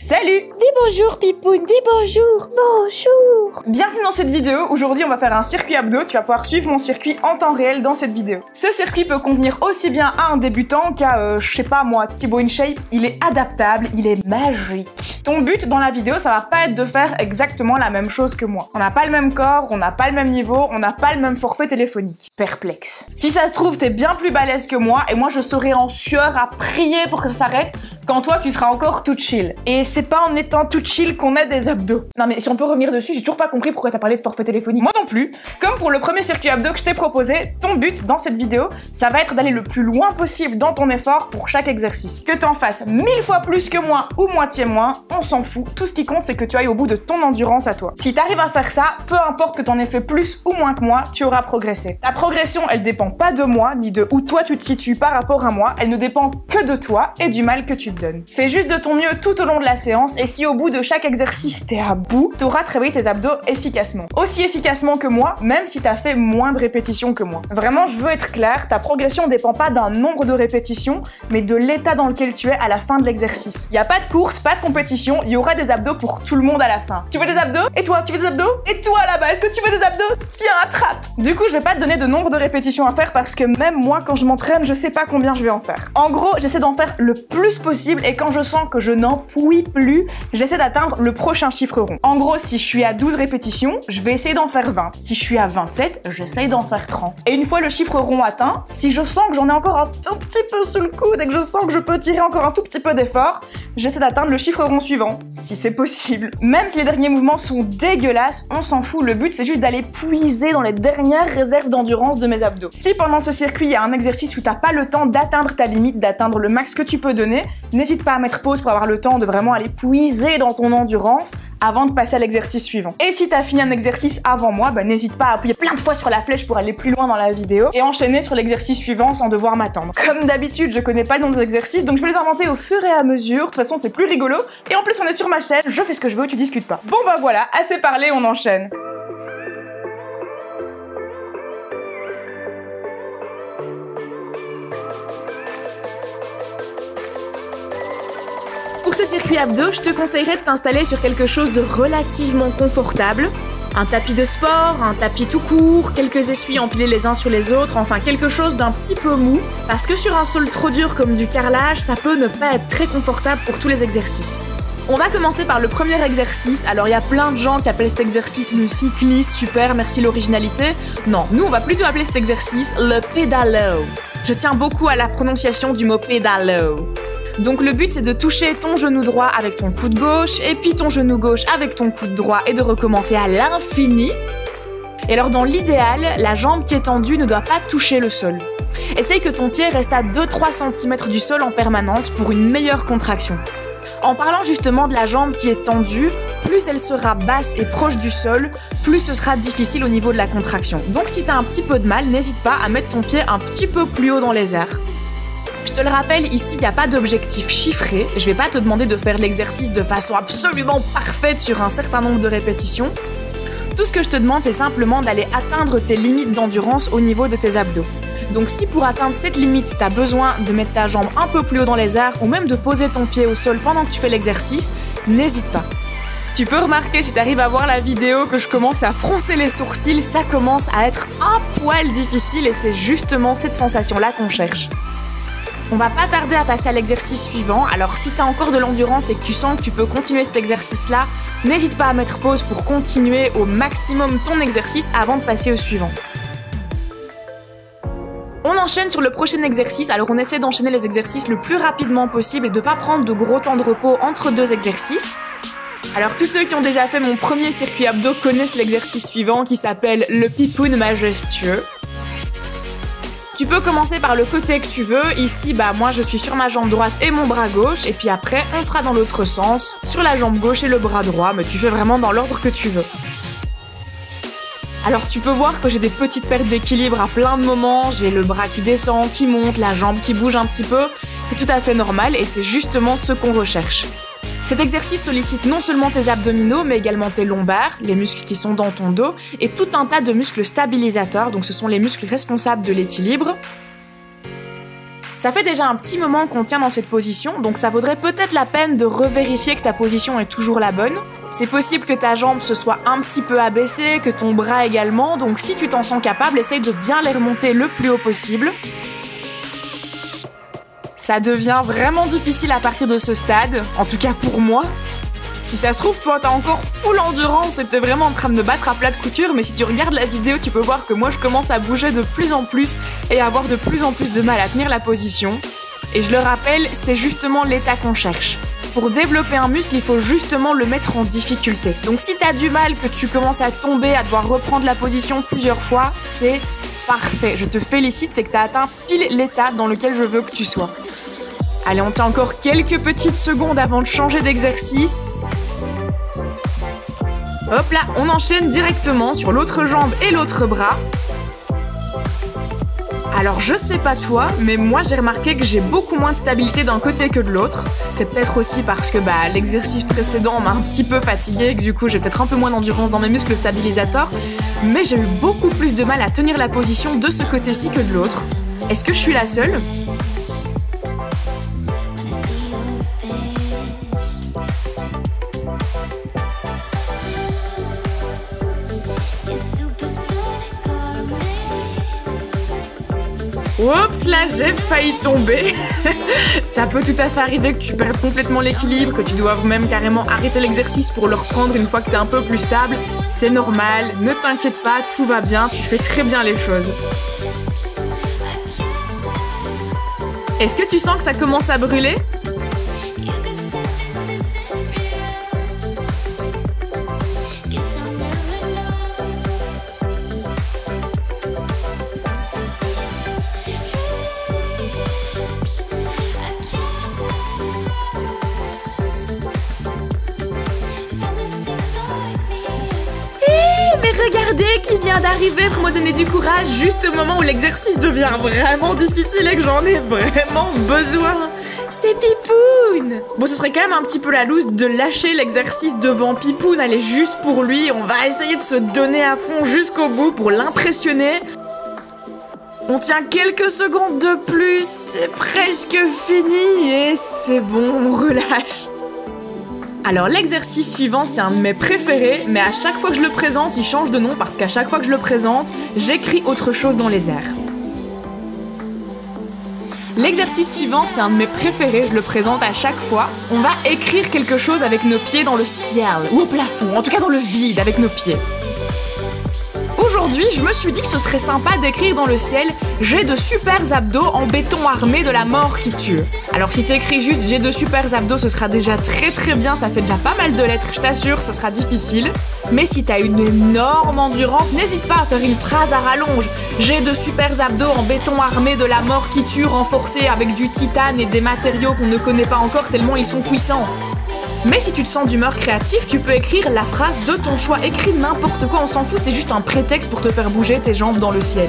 Salut! Dis bonjour Pipoune, dis bonjour. Bonjour. Bienvenue dans cette vidéo. Aujourd'hui on va faire un circuit abdos. Tu vas pouvoir suivre mon circuit en temps réel dans cette vidéo. Ce circuit peut convenir aussi bien à un débutant qu'à, je sais pas moi, Thibaut InShape. Il est adaptable, il est magique. Ton but dans la vidéo, ça va pas être de faire exactement la même chose que moi. On n'a pas le même corps, on n'a pas le même niveau, on n'a pas le même forfait téléphonique. Perplexe. Si ça se trouve, t'es bien plus balèze que moi et moi je serai en sueur à prier pour que ça s'arrête quand toi tu seras encore tout chill. Et c'est pas en étant tout chill qu'on a des abdos. Non mais si on peut revenir dessus, j'ai toujours pas compris pourquoi t'as parlé de forfait téléphonique. Moi non plus. Comme pour le premier circuit abdos que je t'ai proposé, ton but dans cette vidéo, ça va être d'aller le plus loin possible dans ton effort pour chaque exercice. Que t'en fasses 1000 fois plus que moi ou moitié moins, on s'en fout. Tout ce qui compte, c'est que tu ailles au bout de ton endurance à toi. Si t'arrives à faire ça, peu importe que t'en aies fait plus ou moins que moi, tu auras progressé. Ta progression, elle dépend pas de moi, ni de où toi tu te situes par rapport à moi, elle ne dépend que de toi et du mal que tu te donnes. Fais juste de ton mieux tout au long de la séance et si au bout de chaque exercice t'es à bout, t'auras travaillé tes abdos efficacement. Aussi efficacement que moi, même si t'as fait moins de répétitions que moi. Vraiment, je veux être clair, ta progression dépend pas d'un nombre de répétitions, mais de l'état dans lequel tu es à la fin de l'exercice. Il y a pas de course, pas de compétition, il y aura des abdos pour tout le monde à la fin. Tu veux des abdos? Et toi, tu veux des abdos? Et toi là-bas, est-ce que tu veux des abdos? Tiens, attrape! Du coup, je vais pas te donner de nombre de répétitions à faire parce que même moi, quand je m'entraîne, je sais pas combien je vais en faire. En gros, j'essaie d'en faire le plus possible et quand je sens que je n'en puis plus, j'essaie d'atteindre le prochain chiffre rond. En gros, si je suis à 12 répétitions, je vais essayer d'en faire 20. Si je suis à 27, j'essaye d'en faire 30. Et une fois le chiffre rond atteint, si je sens que j'en ai encore un tout petit peu sous le coude et que je sens que je peux tirer encore un tout petit peu d'effort, j'essaie d'atteindre le chiffre rond suivant, si c'est possible. Même si les derniers mouvements sont dégueulasses, on s'en fout, le but c'est juste d'aller puiser dans les dernières réserves d'endurance de mes abdos. Si pendant ce circuit il y a un exercice où t'as pas le temps d'atteindre ta limite, d'atteindre le max que tu peux donner, n'hésite pas à mettre pause pour avoir le temps de vraiment aller puiser dans ton endurance avant de passer à l'exercice suivant. Et si t'as fini un exercice avant moi, bah n'hésite pas à appuyer plein de fois sur la flèche pour aller plus loin dans la vidéo et enchaîner sur l'exercice suivant sans devoir m'attendre. Comme d'habitude, je connais pas le nom des exercices, donc je vais les inventer au fur et à mesure. De toute façon, c'est plus rigolo. Et en plus, on est sur ma chaîne, je fais ce que je veux, tu discutes pas. Bon bah voilà, assez parlé, on enchaîne. Pour ce circuit abdos, je te conseillerais de t'installer sur quelque chose de relativement confortable. Un tapis de sport, un tapis tout court, quelques essuies empilés les uns sur les autres, enfin quelque chose d'un petit peu mou. Parce que sur un sol trop dur comme du carrelage, ça peut ne pas être très confortable pour tous les exercices. On va commencer par le premier exercice. Alors il y a plein de gens qui appellent cet exercice le cycliste, super, merci l'originalité. Non, nous on va plutôt appeler cet exercice le pédalo. Je tiens beaucoup à la prononciation du mot pédalo. Donc le but c'est de toucher ton genou droit avec ton coude gauche et puis ton genou gauche avec ton coude droit et de recommencer à l'infini. Et alors dans l'idéal, la jambe qui est tendue ne doit pas toucher le sol. Essaye que ton pied reste à 2-3 cm du sol en permanence pour une meilleure contraction. En parlant justement de la jambe qui est tendue, plus elle sera basse et proche du sol, plus ce sera difficile au niveau de la contraction. Donc si t'as un petit peu de mal, n'hésite pas à mettre ton pied un petit peu plus haut dans les airs. Je te le rappelle, ici, il n'y a pas d'objectif chiffré. Je vais pas te demander de faire l'exercice de façon absolument parfaite sur un certain nombre de répétitions. Tout ce que je te demande, c'est simplement d'aller atteindre tes limites d'endurance au niveau de tes abdos. Donc si pour atteindre cette limite, tu as besoin de mettre ta jambe un peu plus haut dans les airs ou même de poser ton pied au sol pendant que tu fais l'exercice, n'hésite pas. Tu peux remarquer si tu arrives à voir la vidéo que je commence à froncer les sourcils, ça commence à être un poil difficile et c'est justement cette sensation-là qu'on cherche. On va pas tarder à passer à l'exercice suivant, alors si t'as encore de l'endurance et que tu sens que tu peux continuer cet exercice-là, n'hésite pas à mettre pause pour continuer au maximum ton exercice avant de passer au suivant. On enchaîne sur le prochain exercice, alors on essaie d'enchaîner les exercices le plus rapidement possible et de pas prendre de gros temps de repos entre deux exercices. Alors tous ceux qui ont déjà fait mon premier circuit abdos connaissent l'exercice suivant qui s'appelle le pipoune majestueux. Tu peux commencer par le côté que tu veux. Ici, moi je suis sur ma jambe droite et mon bras gauche. Et puis après, on fera dans l'autre sens, sur la jambe gauche et le bras droit. Mais tu fais vraiment dans l'ordre que tu veux. Alors tu peux voir que j'ai des petites pertes d'équilibre à plein de moments. J'ai le bras qui descend, qui monte, la jambe qui bouge un petit peu. C'est tout à fait normal et c'est justement ce qu'on recherche. Cet exercice sollicite non seulement tes abdominaux, mais également tes lombaires, les muscles qui sont dans ton dos, et tout un tas de muscles stabilisateurs, donc ce sont les muscles responsables de l'équilibre. Ça fait déjà un petit moment qu'on tient dans cette position, donc ça vaudrait peut-être la peine de revérifier que ta position est toujours la bonne. C'est possible que ta jambe se soit un petit peu abaissée, que ton bras également, donc si tu t'en sens capable, essaye de bien les remonter le plus haut possible. Ça devient vraiment difficile à partir de ce stade, en tout cas pour moi. Si ça se trouve, toi t'as encore full endurance et t'es vraiment en train de me battre à plat de couture, mais si tu regardes la vidéo, tu peux voir que moi je commence à bouger de plus en plus et à avoir de plus en plus de mal à tenir la position. Et je le rappelle, c'est justement l'état qu'on cherche. Pour développer un muscle, il faut justement le mettre en difficulté. Donc si t'as du mal, que tu commences à tomber, à devoir reprendre la position plusieurs fois, c'est parfait. Je te félicite, c'est que t'as atteint pile l'état dans lequel je veux que tu sois. Allez, on tient encore quelques petites secondes avant de changer d'exercice. Hop là, on enchaîne directement sur l'autre jambe et l'autre bras. Alors je sais pas toi, mais moi j'ai remarqué que j'ai beaucoup moins de stabilité d'un côté que de l'autre. C'est peut-être aussi parce que l'exercice précédent m'a un petit peu fatiguée, que du coup j'ai peut-être un peu moins d'endurance dans mes muscles stabilisateurs, mais j'ai eu beaucoup plus de mal à tenir la position de ce côté-ci que de l'autre. Est-ce que je suis la seule ? Oups, là j'ai failli tomber. Ça peut tout à fait arriver que tu perdes complètement l'équilibre, que tu doives même carrément arrêter l'exercice pour le reprendre une fois que t'es un peu plus stable. C'est normal, ne t'inquiète pas, tout va bien, tu fais très bien les choses. Est-ce que tu sens que ça commence à brûler ? Regardez qui vient d'arriver pour me donner du courage juste au moment où l'exercice devient vraiment difficile et que j'en ai vraiment besoin. C'est Pipoun. Bon, ce serait quand même un petit peu la loose de lâcher l'exercice devant Pipoun. Elle est juste pour lui. On va essayer de se donner à fond jusqu'au bout pour l'impressionner. On tient quelques secondes de plus. C'est presque fini et c'est bon, on relâche. Alors l'exercice suivant, c'est un de mes préférés, mais à chaque fois que je le présente, il change de nom parce qu'à chaque fois que je le présente, j'écris autre chose dans les airs. L'exercice suivant, c'est un de mes préférés, je le présente à chaque fois. On va écrire quelque chose avec nos pieds dans le ciel, ou au plafond, en tout cas dans le vide avec nos pieds. Aujourd'hui, je me suis dit que ce serait sympa d'écrire dans le ciel « J'ai de super abdos en béton armé de la mort qui tue ». Alors si t'écris juste « J'ai de super abdos », ce sera déjà très bien, ça fait déjà pas mal de lettres, je t'assure, ça sera difficile. Mais si t'as une énorme endurance, n'hésite pas à faire une phrase à rallonge. « J'ai de super abdos en béton armé de la mort qui tue, renforcés avec du titane et des matériaux qu'on ne connaît pas encore tellement ils sont puissants ». Mais si tu te sens d'humeur créative, tu peux écrire la phrase de ton choix. Écris n'importe quoi, on s'en fout, c'est juste un prétexte pour te faire bouger tes jambes dans le ciel.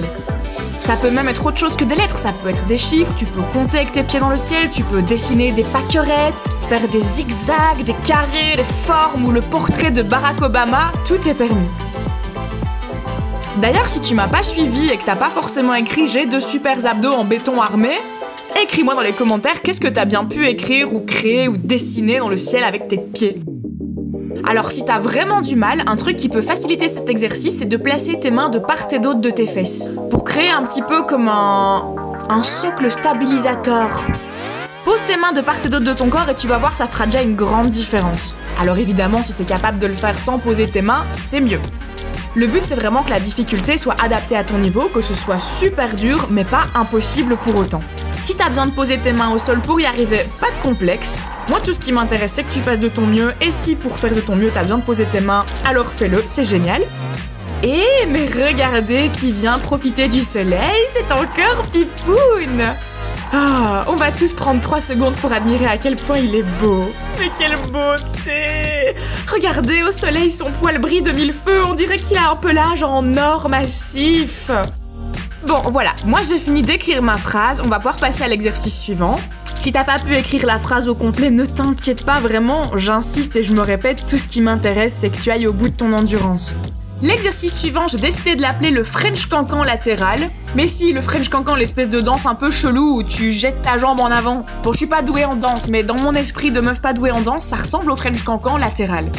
Ça peut même être autre chose que des lettres, ça peut être des chiffres, tu peux compter avec tes pieds dans le ciel, tu peux dessiner des pâquerettes, faire des zigzags, des carrés, des formes ou le portrait de Barack Obama, tout est permis. D'ailleurs, si tu m'as pas suivi et que t'as pas forcément écrit « J'ai de super abdos en béton armé », écris-moi dans les commentaires qu'est-ce que t'as bien pu écrire ou créer ou dessiner dans le ciel avec tes pieds. Alors si t'as vraiment du mal, un truc qui peut faciliter cet exercice, c'est de placer tes mains de part et d'autre de tes fesses, pour créer un petit peu comme un socle stabilisateur. Pose tes mains de part et d'autre de ton corps et tu vas voir, ça fera déjà une grande différence. Alors évidemment, si t'es capable de le faire sans poser tes mains, c'est mieux. Le but, c'est vraiment que la difficulté soit adaptée à ton niveau, que ce soit super dur, mais pas impossible pour autant. Si t'as besoin de poser tes mains au sol pour y arriver, pas de complexe. Moi, tout ce qui m'intéresse, c'est que tu fasses de ton mieux, et si pour faire de ton mieux, t'as besoin de poser tes mains, alors fais-le, c'est génial. Et mais regardez qui vient profiter du soleil, c'est encore Pipoun. Ah, on va tous prendre 3 secondes pour admirer à quel point il est beau. Mais quelle beauté! Regardez, au soleil, son poil brille de mille feux, on dirait qu'il a un pelage en or massif. Bon, voilà, moi j'ai fini d'écrire ma phrase, on va pouvoir passer à l'exercice suivant. Si t'as pas pu écrire la phrase au complet, ne t'inquiète pas, vraiment, j'insiste et je me répète, tout ce qui m'intéresse, c'est que tu ailles au bout de ton endurance. L'exercice suivant, j'ai décidé de l'appeler le French Cancan latéral. Mais si, le French Cancan, l'espèce de danse un peu chelou où tu jettes ta jambe en avant. Bon, je suis pas douée en danse, mais dans mon esprit de meuf pas douée en danse, ça ressemble au French Cancan latéral.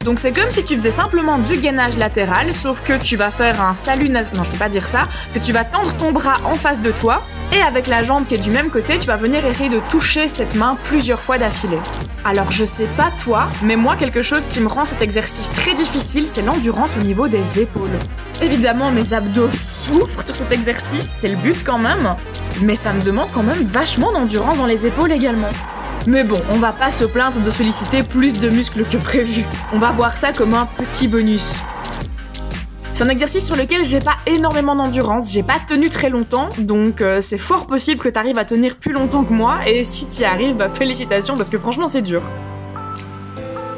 Donc c'est comme si tu faisais simplement du gainage latéral, sauf que tu vas faire un salut non, je peux pas dire ça, que tu vas tendre ton bras en face de toi, et avec la jambe qui est du même côté, tu vas venir essayer de toucher cette main plusieurs fois d'affilée. Alors je sais pas toi, mais moi quelque chose qui me rend cet exercice très difficile, c'est l'endurance au niveau des épaules. Évidemment mes abdos souffrent sur cet exercice, c'est le but quand même, mais ça me demande quand même vachement d'endurance dans les épaules également. Mais bon, on va pas se plaindre de solliciter plus de muscles que prévu. On va voir ça comme un petit bonus. C'est un exercice sur lequel j'ai pas énormément d'endurance, j'ai pas tenu très longtemps, donc c'est fort possible que t'arrives à tenir plus longtemps que moi, et si t'y arrives, bah félicitations parce que franchement c'est dur.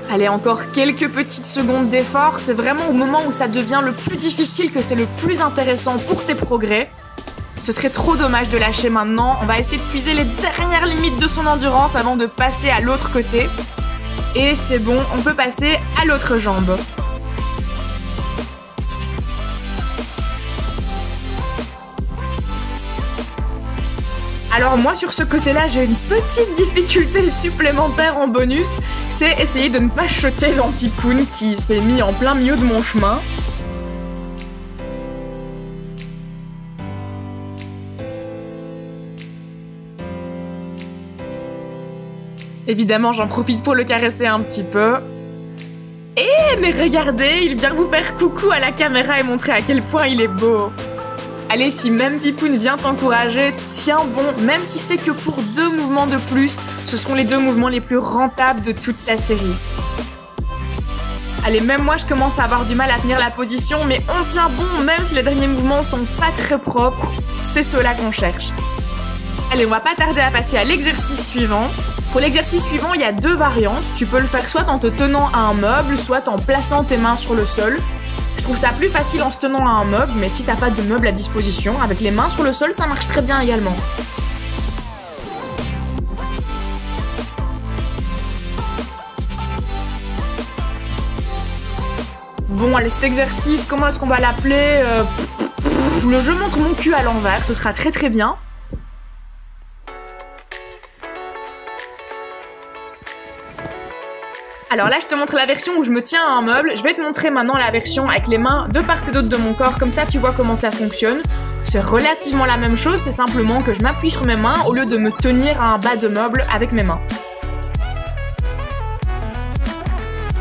Allez, encore quelques petites secondes d'effort, c'est vraiment au moment où ça devient le plus difficile que c'est le plus intéressant pour tes progrès. Ce serait trop dommage de lâcher maintenant, on va essayer de puiser les dernières limites de son endurance avant de passer à l'autre côté. Et c'est bon, on peut passer à l'autre jambe. Alors moi sur ce côté-là, j'ai une petite difficulté supplémentaire en bonus, c'est essayer de ne pas jeter dans Pipoun qui s'est mis en plein milieu de mon chemin. Évidemment, j'en profite pour le caresser un petit peu. Mais regardez, il vient vous faire coucou à la caméra et montrer à quel point il est beau. Allez, si même Pipoun vient t'encourager, tiens bon, même si c'est que pour 2 mouvements de plus, ce seront les 2 mouvements les plus rentables de toute ta série. Allez, même moi je commence à avoir du mal à tenir la position, mais on tient bon même si les derniers mouvements sont pas très propres. C'est ceux-là qu'on cherche. Allez, on va pas tarder à passer à l'exercice suivant. Pour l'exercice suivant, il y a 2 variantes. Tu peux le faire soit en te tenant à un meuble, soit en plaçant tes mains sur le sol. Je trouve ça plus facile en se tenant à un meuble, mais si t'as pas de meuble à disposition, avec les mains sur le sol, ça marche très bien également. Bon, allez, cet exercice, comment est-ce qu'on va l'appeler Le je montre mon cul à l'envers, ce sera très très bien. Alors là, je te montre la version où je me tiens à un meuble. Je vais te montrer maintenant la version avec les mains de part et d'autre de mon corps. Comme ça, tu vois comment ça fonctionne. C'est relativement la même chose, c'est simplement que je m'appuie sur mes mains au lieu de me tenir à un bas de meuble avec mes mains.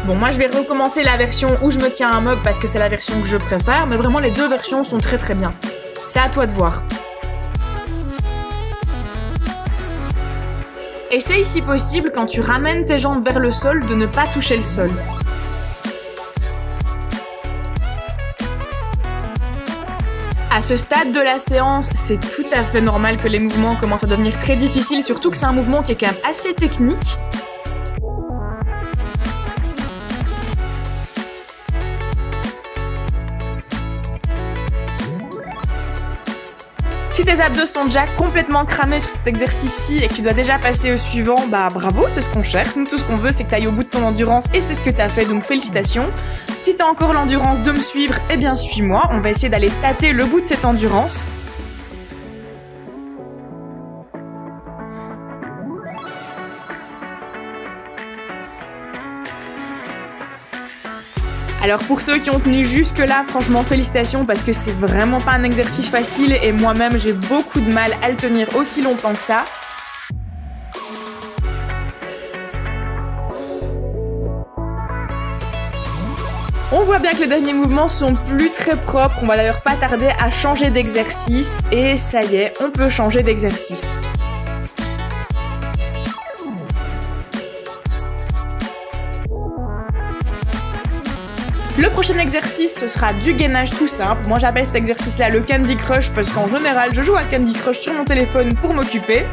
Bon, moi, je vais recommencer la version où je me tiens à un meuble parce que c'est la version que je préfère. Mais vraiment, les 2 versions sont très très bien. C'est à toi de voir. Essaye si possible, quand tu ramènes tes jambes vers le sol, de ne pas toucher le sol. À ce stade de la séance, c'est tout à fait normal que les mouvements commencent à devenir très difficiles, surtout que c'est un mouvement qui est quand même assez technique. Si tes abdos sont déjà complètement cramés sur cet exercice-ci et que tu dois déjà passer au suivant, bah bravo, c'est ce qu'on cherche. Nous, tout ce qu'on veut, c'est que tu ailles au bout de ton endurance et c'est ce que tu as fait, donc félicitations. Si tu as encore l'endurance de me suivre, eh bien suis-moi. On va essayer d'aller tâter le bout de cette endurance. Alors pour ceux qui ont tenu jusque là, franchement félicitations parce que c'est vraiment pas un exercice facile et moi-même j'ai beaucoup de mal à le tenir aussi longtemps que ça. On voit bien que les derniers mouvements sont plus très propres, on va d'ailleurs pas tarder à changer d'exercice et ça y est, on peut changer d'exercice. Le prochain exercice, ce sera du gainage tout simple. Moi, j'appelle cet exercice-là le Candy Crush parce qu'en général, je joue à Candy Crush sur mon téléphone pour m'occuper.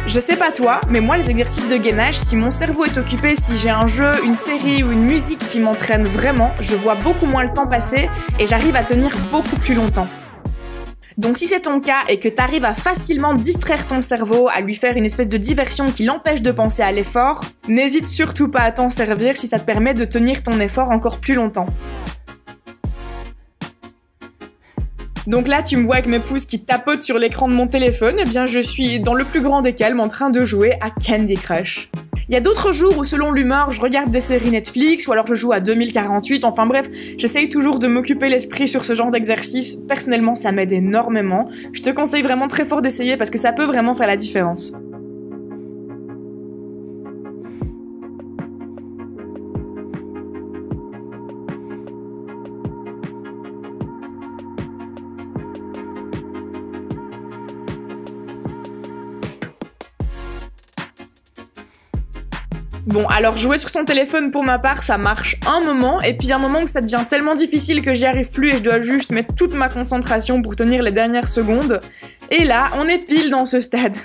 Je sais pas toi, mais moi, les exercices de gainage, si mon cerveau est occupé, si j'ai un jeu, une série ou une musique qui m'entraîne vraiment, je vois beaucoup moins le temps passer et j'arrive à tenir beaucoup plus longtemps. Donc si c'est ton cas et que t'arrives à facilement distraire ton cerveau, à lui faire une espèce de diversion qui l'empêche de penser à l'effort, n'hésite surtout pas à t'en servir si ça te permet de tenir ton effort encore plus longtemps. Donc là, tu me vois avec mes pouces qui tapotent sur l'écran de mon téléphone, et bien je suis dans le plus grand des calmes en train de jouer à Candy Crush. Il y a d'autres jours où selon l'humeur, je regarde des séries Netflix ou alors je joue à 2048, enfin bref, j'essaye toujours de m'occuper l'esprit sur ce genre d'exercice. Personnellement, ça m'aide énormément. Je te conseille vraiment très fort d'essayer parce que ça peut vraiment faire la différence. Bon, alors jouer sur son téléphone pour ma part, ça marche un moment, et puis un moment où ça devient tellement difficile que j'y arrive plus et je dois juste mettre toute ma concentration pour tenir les dernières secondes. Et là, on est pile dans ce stade.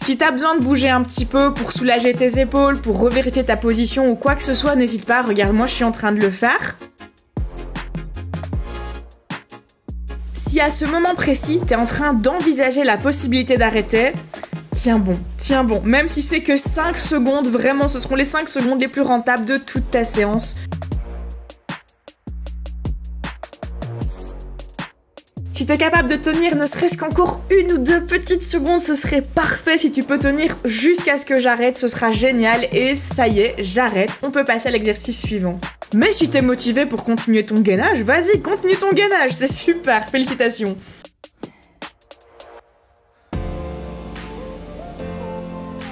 Si t'as besoin de bouger un petit peu pour soulager tes épaules, pour revérifier ta position ou quoi que ce soit, n'hésite pas, regarde, moi je suis en train de le faire. Si à ce moment précis, t'es en train d'envisager la possibilité d'arrêter, tiens bon, même si c'est que 5 secondes, vraiment ce seront les 5 secondes les plus rentables de toute ta séance. Si t'es capable de tenir ne serait-ce qu'encore 1 ou 2 petites secondes, ce serait parfait. Si tu peux tenir jusqu'à ce que j'arrête, ce sera génial. Et ça y est, j'arrête. On peut passer à l'exercice suivant. Mais si t'es motivé pour continuer ton gainage, vas-y, continue ton gainage. C'est super, félicitations.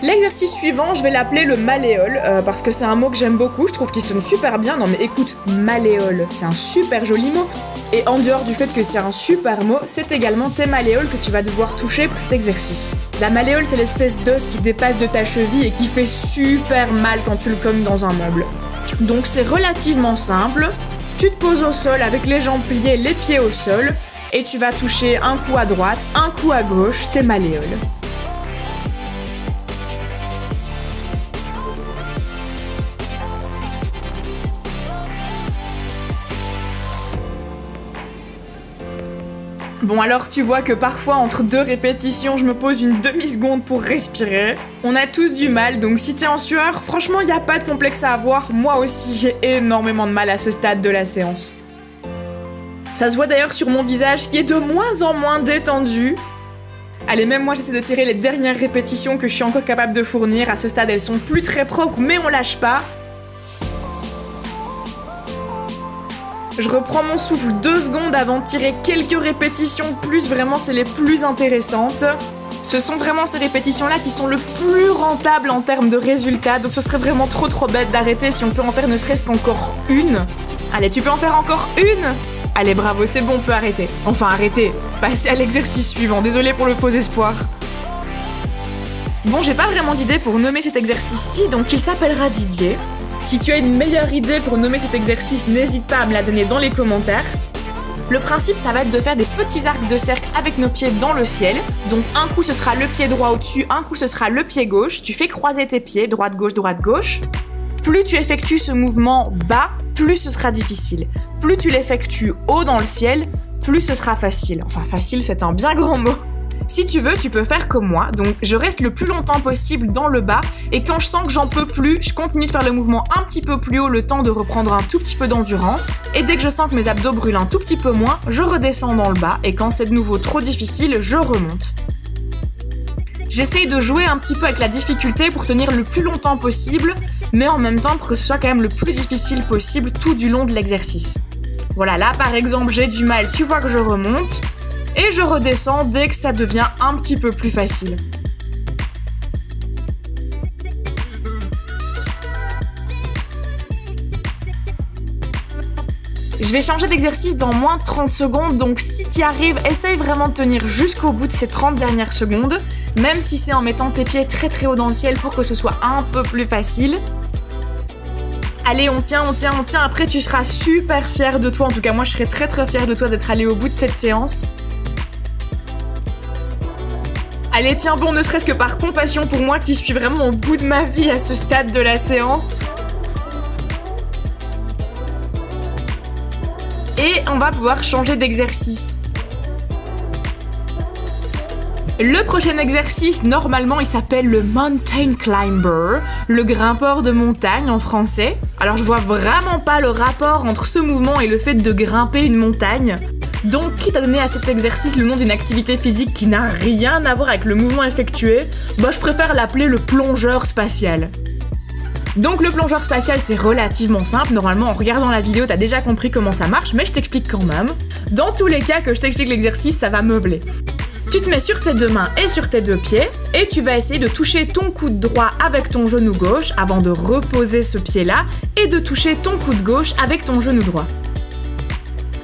L'exercice suivant, je vais l'appeler le malléole, parce que c'est un mot que j'aime beaucoup, je trouve qu'il sonne super bien. Non mais écoute, malléole, c'est un super joli mot. Et en dehors du fait que c'est un super mot, c'est également tes malléoles que tu vas devoir toucher pour cet exercice. La malléole, c'est l'espèce d'os qui dépasse de ta cheville et qui fait super mal quand tu le cognes dans un meuble. Donc c'est relativement simple, tu te poses au sol avec les jambes pliées, les pieds au sol, et tu vas toucher un coup à droite, un coup à gauche, tes malléoles. Bon alors tu vois que parfois entre 2 répétitions je me pose une demi-seconde pour respirer. On a tous du mal, donc si t'es en sueur, franchement y a pas de complexe à avoir, moi aussi j'ai énormément de mal à ce stade de la séance. Ça se voit d'ailleurs sur mon visage qui est de moins en moins détendu. Allez, même moi j'essaie de tirer les dernières répétitions que je suis encore capable de fournir, à ce stade elles sont plus très propres mais on lâche pas. Je reprends mon souffle 2 secondes avant de tirer quelques répétitions de plus, vraiment c'est les plus intéressantes. Ce sont vraiment ces répétitions-là qui sont le plus rentables en termes de résultats, donc ce serait vraiment trop bête d'arrêter si on peut en faire ne serait-ce qu'encore une. Allez, tu peux en faire encore une? Allez, bravo, c'est bon, on peut arrêter. Enfin, arrêter, passer à l'exercice suivant, désolé pour le faux espoir. Bon, j'ai pas vraiment d'idée pour nommer cet exercice-ci, donc il s'appellera Didier. Si tu as une meilleure idée pour nommer cet exercice, n'hésite pas à me la donner dans les commentaires. Le principe, ça va être de faire des petits arcs de cercle avec nos pieds dans le ciel. Donc un coup, ce sera le pied droit au-dessus, un coup, ce sera le pied gauche. Tu fais croiser tes pieds, droite-gauche, droite-gauche. Plus tu effectues ce mouvement bas, plus ce sera difficile. Plus tu l'effectues haut dans le ciel, plus ce sera facile. Enfin, facile, c'est un bien grand mot. Si tu veux, tu peux faire comme moi, donc je reste le plus longtemps possible dans le bas, et quand je sens que j'en peux plus, je continue de faire le mouvement un petit peu plus haut, le temps de reprendre un tout petit peu d'endurance, et dès que je sens que mes abdos brûlent un tout petit peu moins, je redescends dans le bas, et quand c'est de nouveau trop difficile, je remonte. J'essaye de jouer un petit peu avec la difficulté pour tenir le plus longtemps possible, mais en même temps pour que ce soit quand même le plus difficile possible tout du long de l'exercice. Voilà, là par exemple j'ai du mal, tu vois que je remonte, et je redescends dès que ça devient un petit peu plus facile. Je vais changer d'exercice dans moins de 30 secondes, donc si tu y arrives, essaye vraiment de tenir jusqu'au bout de ces 30 dernières secondes, même si c'est en mettant tes pieds très haut dans le ciel pour que ce soit un peu plus facile. Allez, on tient, après tu seras super fière de toi. En tout cas, moi je serais très fière de toi d'être allée au bout de cette séance. Allez, tiens bon, ne serait-ce que par compassion pour moi qui suis vraiment au bout de ma vie à ce stade de la séance. Et on va pouvoir changer d'exercice. Le prochain exercice, normalement, il s'appelle le Mountain Climber, le grimpeur de montagne en français. Alors je vois vraiment pas le rapport entre ce mouvement et le fait de grimper une montagne. Donc, quitte à donner à cet exercice le nom d'une activité physique qui n'a rien à voir avec le mouvement effectué, bah je préfère l'appeler le plongeur spatial. Donc le plongeur spatial, c'est relativement simple. Normalement, en regardant la vidéo, t'as déjà compris comment ça marche, mais je t'explique quand même. Dans tous les cas que je t'explique l'exercice, ça va meubler. Tu te mets sur tes deux mains et sur tes deux pieds et tu vas essayer de toucher ton coude droit avec ton genou gauche avant de reposer ce pied-là et de toucher ton coude gauche avec ton genou droit.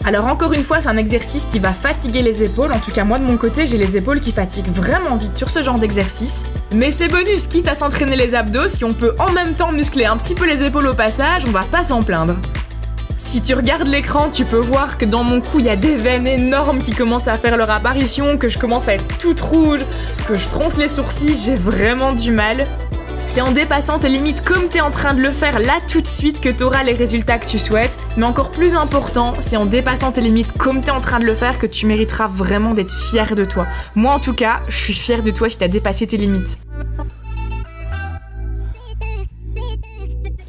Alors encore une fois, c'est un exercice qui va fatiguer les épaules. En tout cas, moi de mon côté, j'ai les épaules qui fatiguent vraiment vite sur ce genre d'exercice. Mais c'est bonus, quitte à s'entraîner les abdos, si on peut en même temps muscler un petit peu les épaules au passage, on va pas s'en plaindre. Si tu regardes l'écran, tu peux voir que dans mon cou, il y a des veines énormes qui commencent à faire leur apparition, que je commence à être toute rouge, que je fronce les sourcils, j'ai vraiment du mal. C'est en dépassant tes limites comme t'es en train de le faire là tout de suite que t'auras les résultats que tu souhaites. Mais encore plus important, c'est en dépassant tes limites comme t'es en train de le faire que tu mériteras vraiment d'être fier de toi. Moi en tout cas, je suis fière de toi si t'as dépassé tes limites.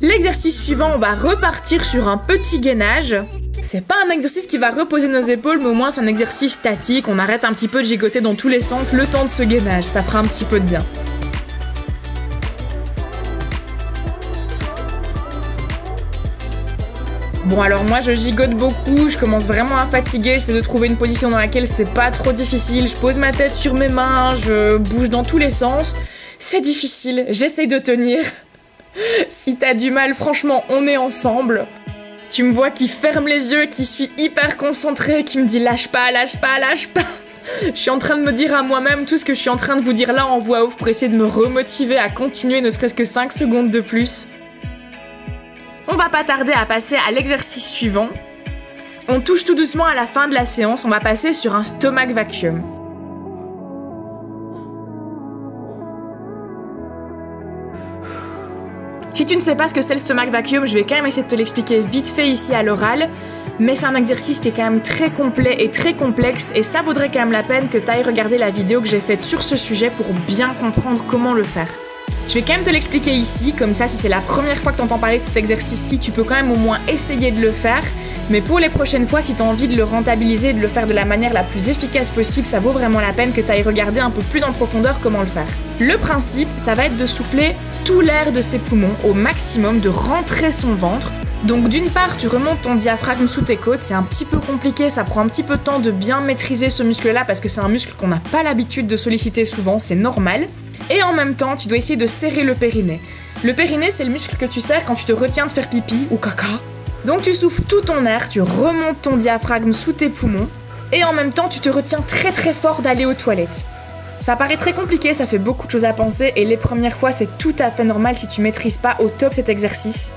L'exercice suivant, on va repartir sur un petit gainage. C'est pas un exercice qui va reposer nos épaules, mais au moins c'est un exercice statique. On arrête un petit peu de gigoter dans tous les sens le temps de ce gainage. Ça fera un petit peu de bien. Bon alors moi je gigote beaucoup, je commence vraiment à fatiguer, j'essaie de trouver une position dans laquelle c'est pas trop difficile, je pose ma tête sur mes mains, je bouge dans tous les sens. C'est difficile, j'essaie de tenir. Si t'as du mal, franchement, on est ensemble. Tu me vois qui ferme les yeux, qui suis hyper concentrée, qui me dit lâche pas, lâche pas, lâche pas. Je suis en train de me dire à moi-même tout ce que je suis en train de vous dire là en voix off pour essayer de me remotiver à continuer ne serait-ce que 5 secondes de plus. On va pas tarder à passer à l'exercice suivant. On touche tout doucement à la fin de la séance, on va passer sur un stomach vacuum. Si tu ne sais pas ce que c'est le stomach vacuum, je vais quand même essayer de te l'expliquer vite fait ici à l'oral, mais c'est un exercice qui est quand même très complet et très complexe et ça vaudrait quand même la peine que tu ailles regarder la vidéo que j'ai faite sur ce sujet pour bien comprendre comment le faire. Je vais quand même te l'expliquer ici, comme ça si c'est la première fois que tu entends parler de cet exercice-ci, tu peux quand même au moins essayer de le faire, mais pour les prochaines fois, si tu as envie de le rentabiliser et de le faire de la manière la plus efficace possible, ça vaut vraiment la peine que tu ailles regarder un peu plus en profondeur comment le faire. Le principe, ça va être de souffler tout l'air de ses poumons au maximum, de rentrer son ventre. Donc d'une part, tu remontes ton diaphragme sous tes côtes, c'est un petit peu compliqué, ça prend un petit peu de temps de bien maîtriser ce muscle-là parce que c'est un muscle qu'on n'a pas l'habitude de solliciter souvent, c'est normal. Et en même temps, tu dois essayer de serrer le périnée. Le périnée, c'est le muscle que tu serres quand tu te retiens de faire pipi ou caca. Donc tu souffles tout ton air, tu remontes ton diaphragme sous tes poumons et en même temps, tu te retiens très très fort d'aller aux toilettes. Ça paraît très compliqué, ça fait beaucoup de choses à penser et les premières fois, c'est tout à fait normal si tu maîtrises pas au top cet exercice.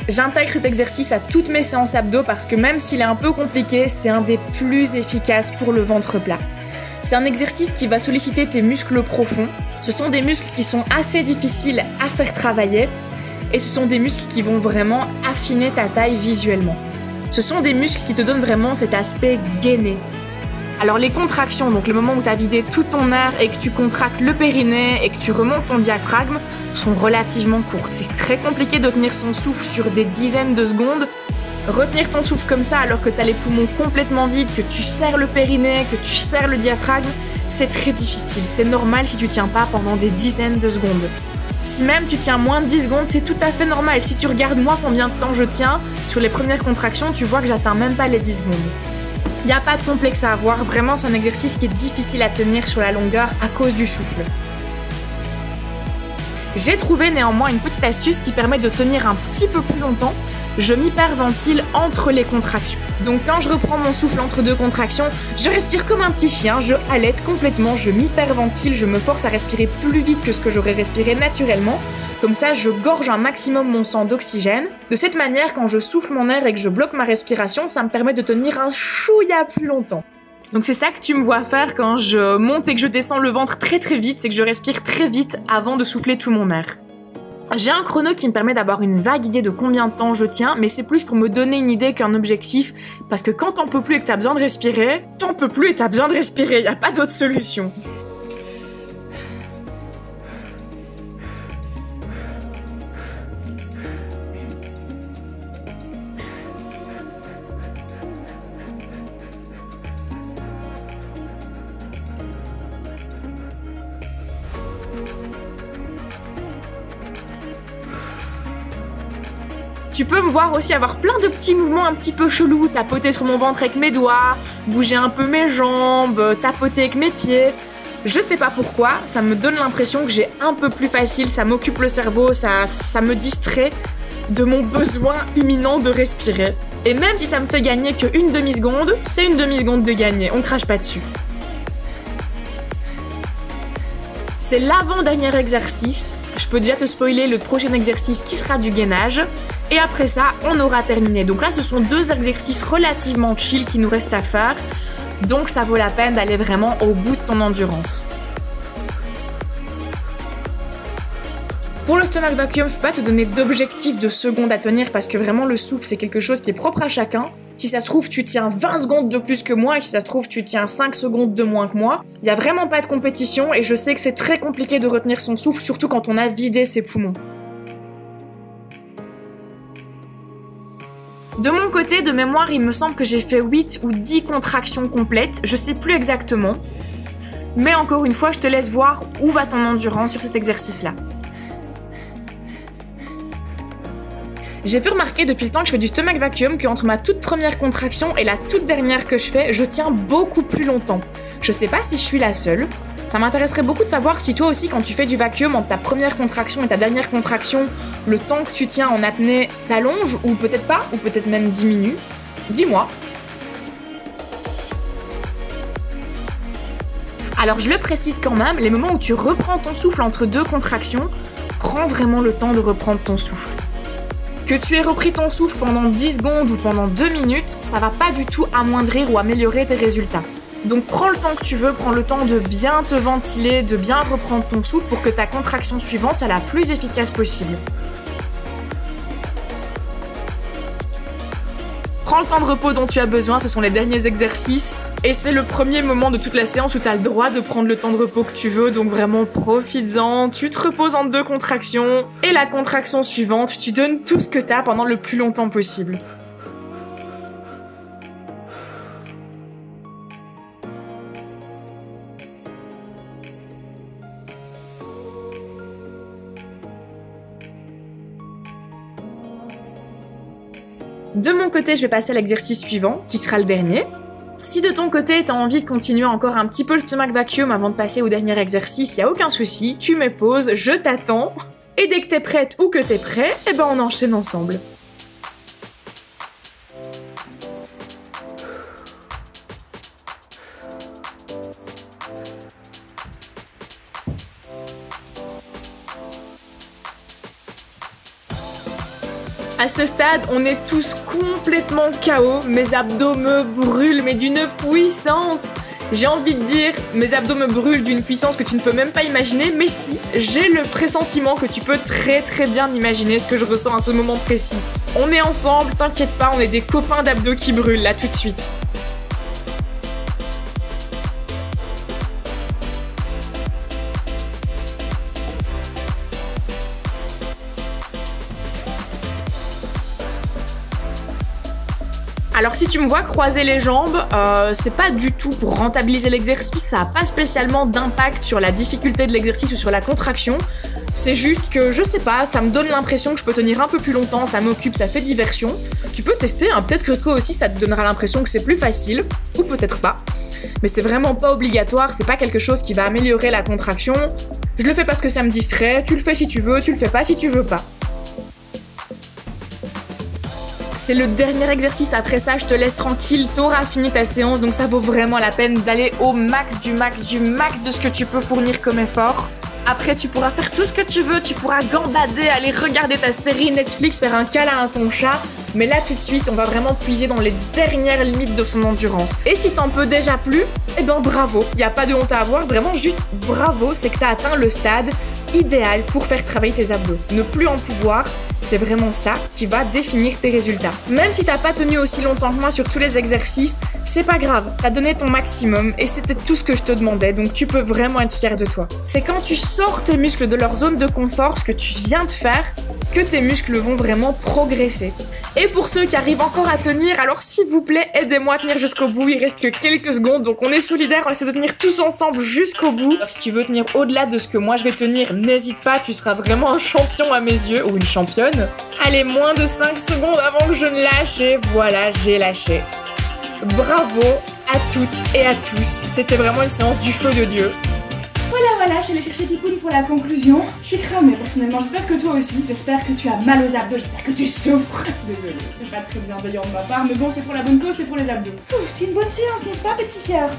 J'intègre cet exercice à toutes mes séances abdos parce que même s'il est un peu compliqué, c'est un des plus efficaces pour le ventre plat. C'est un exercice qui va solliciter tes muscles profonds. Ce sont des muscles qui sont assez difficiles à faire travailler et ce sont des muscles qui vont vraiment affiner ta taille visuellement. Ce sont des muscles qui te donnent vraiment cet aspect gainé. Alors les contractions, donc le moment où tu as vidé tout ton air et que tu contractes le périnée et que tu remontes ton diaphragme, sont relativement courtes. C'est très compliqué de tenir son souffle sur des dizaines de secondes. Retenir ton souffle comme ça alors que tu as les poumons complètement vides, que tu serres le périnée, que tu serres le diaphragme, c'est très difficile. C'est normal si tu tiens pas pendant des dizaines de secondes. Si même tu tiens moins de 10 secondes, c'est tout à fait normal. Si tu regardes moi combien de temps je tiens, sur les premières contractions, tu vois que j'atteins même pas les 10 secondes. Il n'y a pas de complexe à avoir, vraiment c'est un exercice qui est difficile à tenir sur la longueur à cause du souffle. J'ai trouvé néanmoins une petite astuce qui permet de tenir un petit peu plus longtemps. je m'hyperventile entre les contractions. Donc quand je reprends mon souffle entre deux contractions, je respire comme un petit chien, je halète complètement, je m'hyperventile, je me force à respirer plus vite que ce que j'aurais respiré naturellement. Comme ça, je gorge un maximum mon sang d'oxygène. De cette manière, quand je souffle mon air et que je bloque ma respiration, ça me permet de tenir un chouïa plus longtemps. Donc c'est ça que tu me vois faire quand je monte et que je descends le ventre très très vite, c'est que je respire très vite avant de souffler tout mon air. J'ai un chrono qui me permet d'avoir une vague idée de combien de temps je tiens, mais c'est plus pour me donner une idée qu'un objectif, parce que quand t'en peux plus et que t'as besoin de respirer, t'en peux plus et t'as besoin de respirer, y a pas d'autre solution. Tu peux me voir aussi avoir plein de petits mouvements un petit peu chelous, tapoter sur mon ventre avec mes doigts, bouger un peu mes jambes, tapoter avec mes pieds. Je sais pas pourquoi, ça me donne l'impression que j'ai un peu plus facile, ça m'occupe le cerveau, ça me distrait de mon besoin imminent de respirer. Et même si ça me fait gagner qu'une demi-seconde, c'est une demi-seconde de gagner, on crache pas dessus. C'est l'avant-dernier exercice. Je peux déjà te spoiler le prochain exercice qui sera du gainage. Et après ça, on aura terminé. Donc là, ce sont deux exercices relativement chill qui nous restent à faire. Donc ça vaut la peine d'aller vraiment au bout de ton endurance. Pour le stomach vacuum, je peux pas te donner d'objectif de secondes à tenir parce que vraiment le souffle, c'est quelque chose qui est propre à chacun. Si ça se trouve, tu tiens 20 secondes de plus que moi et si ça se trouve, tu tiens 5 secondes de moins que moi. Il n'y a vraiment pas de compétition et je sais que c'est très compliqué de retenir son souffle, surtout quand on a vidé ses poumons. De mon côté, de mémoire, il me semble que j'ai fait 8 ou 10 contractions complètes, je sais plus exactement. Mais encore une fois, je te laisse voir où va ton endurance sur cet exercice-là. J'ai pu remarquer depuis le temps que je fais du stomach vacuum qu'entre ma toute première contraction et la toute dernière que je fais, je tiens beaucoup plus longtemps. Je sais pas si je suis la seule. Ça m'intéresserait beaucoup de savoir si toi aussi, quand tu fais du vacuum, entre ta première contraction et ta dernière contraction, le temps que tu tiens en apnée s'allonge ou peut-être pas, ou peut-être même diminue. Dis-moi. Alors je le précise quand même, les moments où tu reprends ton souffle entre deux contractions, prends vraiment le temps de reprendre ton souffle. Que tu aies repris ton souffle pendant 10 secondes ou pendant 2 minutes, ça va pas du tout amoindrir ou améliorer tes résultats. Donc prends le temps que tu veux, prends le temps de bien te ventiler, de bien reprendre ton souffle pour que ta contraction suivante soit la plus efficace possible. Prends le temps de repos dont tu as besoin, ce sont les derniers exercices. Et c'est le premier moment de toute la séance où tu as le droit de prendre le temps de repos que tu veux, donc vraiment profites-en, tu te reposes en 2 contractions, et la contraction suivante, tu donnes tout ce que tu as pendant le plus longtemps possible. De mon côté, je vais passer à l'exercice suivant, qui sera le dernier. Si de ton côté, t'as envie de continuer encore un petit peu le stomach vacuum avant de passer au dernier exercice, y a aucun souci, tu mets pause, je t'attends. Et dès que t'es prête ou que t'es prêt, eh ben on enchaîne ensemble. À ce stade, on est tous complètement KO, mes abdos me brûlent, mais d'une puissance. J'ai envie de dire, mes abdos me brûlent d'une puissance que tu ne peux même pas imaginer, mais si, j'ai le pressentiment que tu peux très très bien imaginer ce que je ressens à ce moment précis. On est ensemble, t'inquiète pas, on est des copains d'abdos qui brûlent là tout de suite. Alors si tu me vois croiser les jambes, c'est pas du tout pour rentabiliser l'exercice, ça a pas spécialement d'impact sur la difficulté de l'exercice ou sur la contraction. C'est juste que, je sais pas, ça me donne l'impression que je peux tenir un peu plus longtemps, ça m'occupe, ça fait diversion. Tu peux tester, hein, peut-être que toi aussi ça te donnera l'impression que c'est plus facile, ou peut-être pas. Mais c'est vraiment pas obligatoire, c'est pas quelque chose qui va améliorer la contraction. Je le fais parce que ça me distrait, tu le fais si tu veux, tu le fais pas si tu veux pas. C'est le dernier exercice, après ça je te laisse tranquille, t'auras fini ta séance, donc ça vaut vraiment la peine d'aller au max du max du max de ce que tu peux fournir comme effort. Après tu pourras faire tout ce que tu veux, tu pourras gambader, aller regarder ta série Netflix, faire un câlin à ton chat, mais là tout de suite on va vraiment puiser dans les dernières limites de son endurance. Et si t'en peux déjà plus, eh ben bravo, y a pas de honte à avoir, vraiment juste bravo, c'est que t'as atteint le stade idéal pour faire travailler tes abdos. Ne plus en pouvoir, c'est vraiment ça qui va définir tes résultats. Même si t'as pas tenu aussi longtemps que moi sur tous les exercices, c'est pas grave, t'as donné ton maximum et c'était tout ce que je te demandais, donc tu peux vraiment être fier de toi. C'est quand tu sors tes muscles de leur zone de confort, ce que tu viens de faire, que tes muscles vont vraiment progresser. Et pour ceux qui arrivent encore à tenir, alors s'il vous plaît, aidez-moi à tenir jusqu'au bout, il reste que quelques secondes, donc on est solidaires, on essaie de tenir tous ensemble jusqu'au bout. Alors, si tu veux tenir au-delà de ce que moi je vais tenir, n'hésite pas, tu seras vraiment un champion à mes yeux, ou une championne. Allez, moins de 5 secondes avant que je ne lâche, et voilà, j'ai lâché. Bravo à toutes et à tous, c'était vraiment une séance du feu de Dieu. Voilà, je suis allée chercher Tipoun pour la conclusion. Je suis cramée personnellement, j'espère que toi aussi. J'espère que tu as mal aux abdos, j'espère que tu souffres. Désolée, c'est pas très bienveillant de ma part, mais bon, c'est pour la bonne cause, c'est pour les abdos. C'était une bonne séance, n'est-ce pas, petit cœur?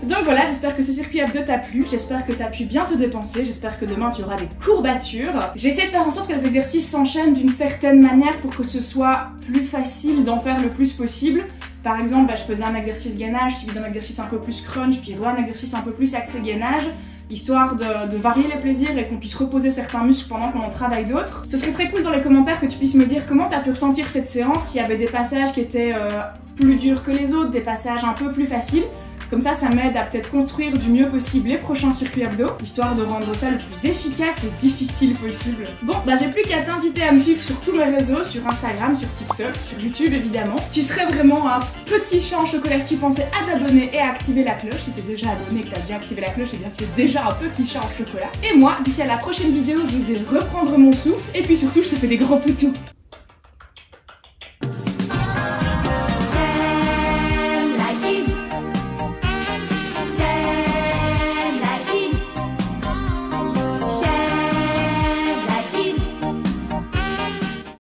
Donc voilà, j'espère que ce circuit abdos t'a plu, j'espère que t'as pu bien te dépenser, j'espère que demain tu auras des courbatures. J'ai essayé de faire en sorte que les exercices s'enchaînent d'une certaine manière pour que ce soit plus facile d'en faire le plus possible. Par exemple, je faisais un exercice gainage suivi d'un exercice un peu plus crunch, puis un exercice un peu plus axé gainage, histoire de varier les plaisirs et qu'on puisse reposer certains muscles pendant qu'on en travaille d'autres. Ce serait très cool dans les commentaires que tu puisses me dire comment t'as pu ressentir cette séance, s'il y avait des passages qui étaient plus durs que les autres, des passages un peu plus faciles. Comme ça m'aide à peut-être construire du mieux possible les prochains circuits abdos, histoire de rendre ça le plus efficace et difficile possible. Bon, j'ai plus qu'à t'inviter à me suivre sur tous mes réseaux, sur Instagram, sur TikTok, sur YouTube évidemment. Tu serais vraiment un petit chat en chocolat si tu pensais à t'abonner et à activer la cloche. Si t'es déjà abonné et que t'as déjà activé la cloche, eh bien tu es déjà un petit chat en chocolat. Et moi, d'ici à la prochaine vidéo, je vais reprendre mon souffle et puis surtout, je te fais des gros poutous.